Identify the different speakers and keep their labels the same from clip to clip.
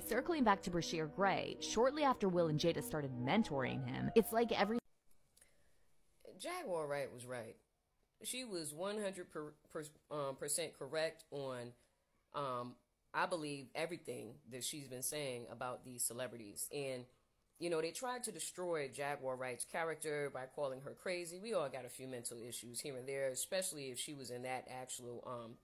Speaker 1: Circling back to Brashear Gray, shortly after Will and Jada started mentoring him, it's like every
Speaker 2: Jaguar Wright was right. She was 100% correct on, I believe, everything that she's been saying about these celebrities. And, you know, they tried to destroy Jaguar Wright's character by calling her crazy. We all got a few mental issues here and there, especially if she was in that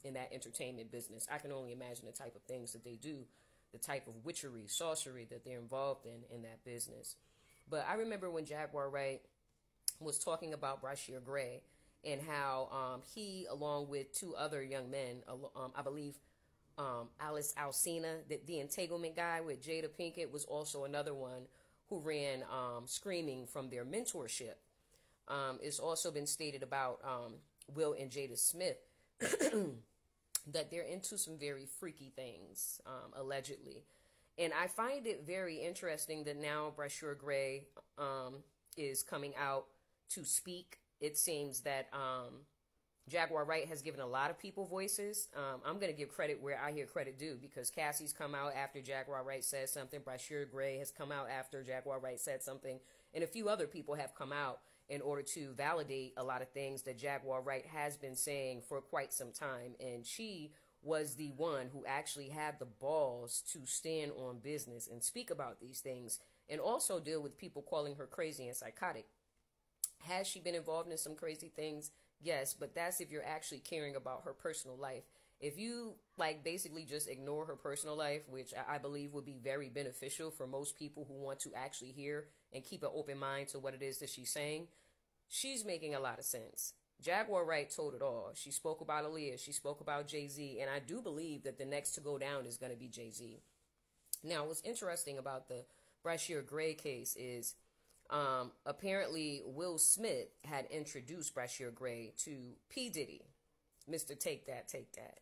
Speaker 2: in that entertainment business. I can only imagine the type of things that they do, the type of witchery, sorcery that they're involved in that business. But I remember when Jaguar Wright was talking about Brashear Gray and how he, along with two other young men, I believe Alice Alsina, the entanglement guy with Jada Pinkett, was also another one who ran Screaming from their mentorship. It's also been stated about Will and Jada Smith that they're into some very freaky things, allegedly. And I find it very interesting that now Brashear Gray is coming out to speak. It seems that Jaguar Wright has given a lot of people voices. I'm going to give credit where I hear credit due, because Cassie's come out after Jaguar Wright said something. Brashear Gray has come out after Jaguar Wright said something. And a few other people have come out in order to validate a lot of things that Jaguar Wright has been saying for quite some time. And she was the one who actually had the balls to stand on business and speak about these things, and also deal with people calling her crazy and psychotic. Has she been involved in some crazy things? Yes, but that's if you're actually caring about her personal life. If you basically just ignore her personal life, which I believe would be very beneficial for most people who want to actually hear and keep an open mind to what it is that she's saying, she's making a lot of sense. Jaguar Wright told it all. She spoke about Aaliyah. She spoke about Jay-Z. And I do believe that the next to go down is going to be Jay-Z. Now, what's interesting about the Brashear Gray case is apparently Will Smith had introduced Brashear Gray to P. Diddy, Mr. Take That, Take That.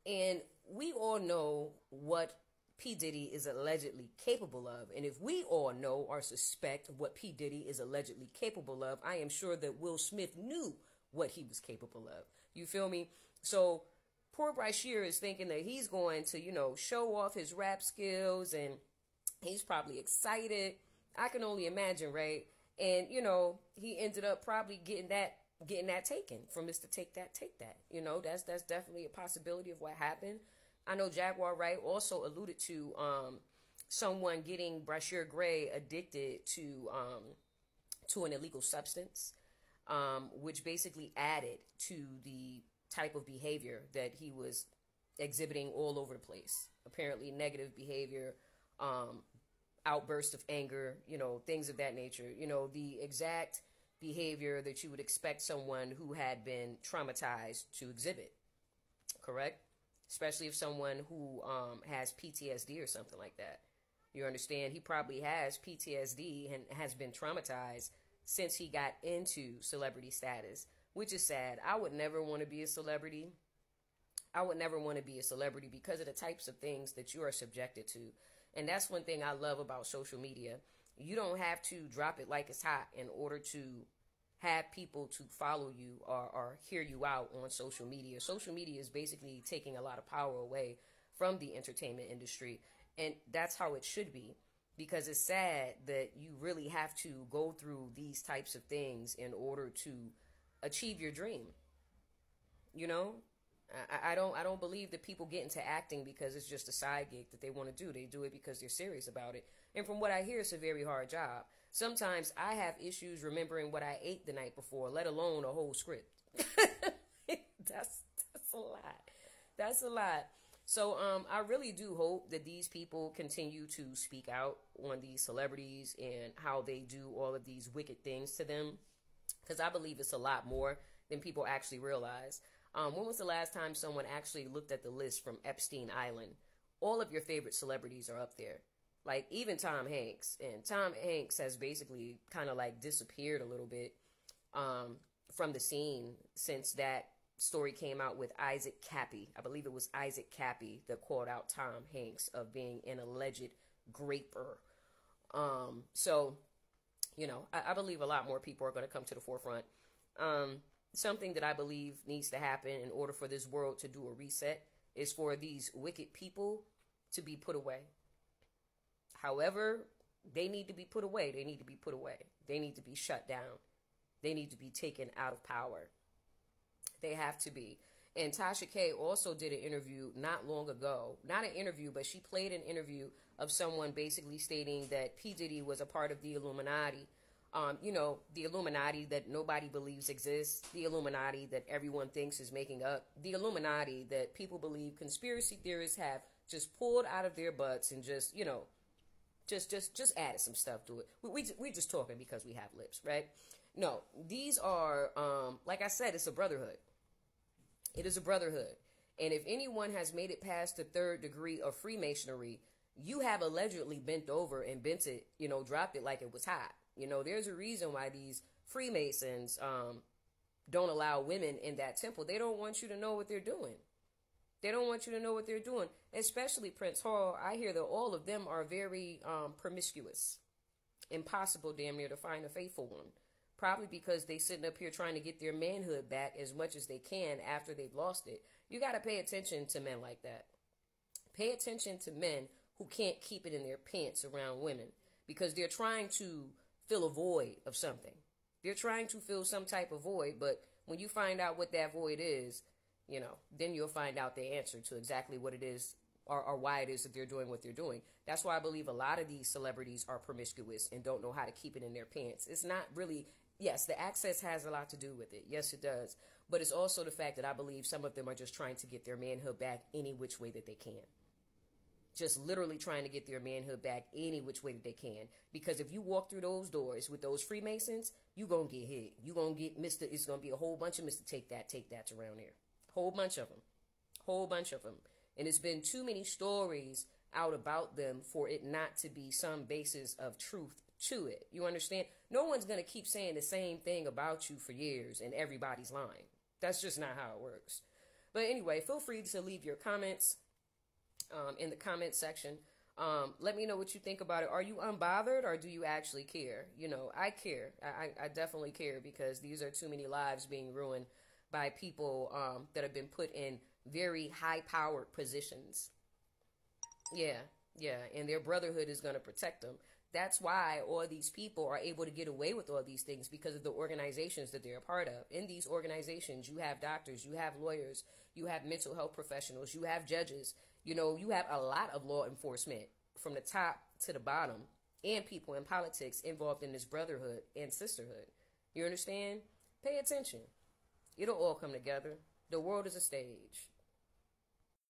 Speaker 2: And we all know what P. Diddy is allegedly capable of. And if we all know or suspect what P. Diddy is allegedly capable of, I am sure that Will Smith knew what he was capable of. You feel me? So poor Brashear is thinking that he's going to, show off his rap skills, and he's probably excited. I can only imagine, right? And, he ended up probably getting that taken from Mr. Take That, Take That. That's definitely a possibility of what happened. I know Jaguar Wright also alluded to someone getting Brashear Gray addicted to an illegal substance, which basically added to the type of behavior that he was exhibiting all over the place. Apparently negative behavior, outbursts of anger, things of that nature. The exact behavior that you would expect someone who had been traumatized to exhibit, correct? Especially if someone who has PTSD or something like that. You understand? He probably has PTSD and has been traumatized since he got into celebrity status, which is sad. I would never want to be a celebrity. I would never want to be a celebrity because of the types of things that you are subjected to. And that's one thing I love about social media. You don't have to drop it like it's hot in order to have people to follow you or hear you out on social media. Social media is basically taking a lot of power away from the entertainment industry. And that's how it should be, because it's sad that you really have to go through these types of things in order to achieve your dream. I don't believe that people get into acting because it's just a side gig that they want to do. They do it because they're serious about it. And from what I hear, it's a very hard job. Sometimes I have issues remembering what I ate the night before, let alone a whole script. That's a lot. That's a lot. So I really do hope that these people continue to speak out on these celebrities and how they do all of these wicked things to them, because I believe it's a lot more than people actually realize. When was the last time someone actually looked at the list from Epstein Island? All of your favorite celebrities are up there. Like even Tom Hanks. And Tom Hanks has basically kind of disappeared a little bit from the scene since that story came out with Isaac Cappy. I believe it was Isaac Cappy that called out Tom Hanks of being an alleged graper. So, I believe a lot more people are going to come to the forefront. Something that I believe needs to happen in order for this world to do a reset is for these wicked people to be put away. However, they need to be put away. They need to be put away. They need to be shut down. They need to be taken out of power. They have to be. And Tasha K also did an interview not long ago. Not an interview, but she played an interview of someone basically stating that P. Diddy was a part of the Illuminati. The Illuminati that nobody believes exists. The Illuminati that everyone thinks is making up. The Illuminati that people believe conspiracy theorists have just pulled out of their butts and just added some stuff to it. We're just talking because we have lips, right? No, these are, like I said, it's a brotherhood. It is a brotherhood. And if anyone has made it past the 3rd degree of Freemasonry, you have allegedly bent over and bent it, dropped it like it was hot. There's a reason why these Freemasons don't allow women in that temple. They don't want you to know what they're doing. They don't want you to know what they're doing, especially Prince Hall. I hear that all of them are very promiscuous. Impossible damn near to find a faithful one. Probably because they sitting up here trying to get their manhood back as much as they can after they've lost it. You got to pay attention to men like that. Pay attention to men who can't keep it in their pants around women because they're trying to fill a void of something. They're trying to fill some type of void, but when you find out what that void is, then you'll find out the answer to exactly what it is or why it is that they're doing what they're doing. That's why I believe a lot of these celebrities are promiscuous and don't know how to keep it in their pants. It's not really... Yes, the access has a lot to do with it. Yes, it does. But it's also the fact that I believe some of them are just trying to get their manhood back any which way that they can. Just literally trying to get their manhood back any which way that they can. Because if you walk through those doors with those Freemasons, you're going to get hit. You're going to get Mr. It's going to be a whole bunch of Mr. Take That's around there. Whole bunch of them. Whole bunch of them. And it's been too many stories out about them for it not to be some basis of truth to it. You understand? No one's going to keep saying the same thing about you for years and everybody's lying. That's just not how it works. But anyway, feel free to leave your comments in the comment section. Let me know what you think about it. Are you unbothered or do you actually care? I care. I definitely care because these are too many lives being ruined by people that have been put in very high-powered positions. Yeah, and their brotherhood is going to protect them. That's why all these people are able to get away with all these things because of the organizations that they're a part of. In these organizations, you have doctors, you have lawyers, you have mental health professionals, you have judges. You have a lot of law enforcement from the top to the bottom and people in politics involved in this brotherhood and sisterhood. You understand? Pay attention. It'll all come together. The world is a stage.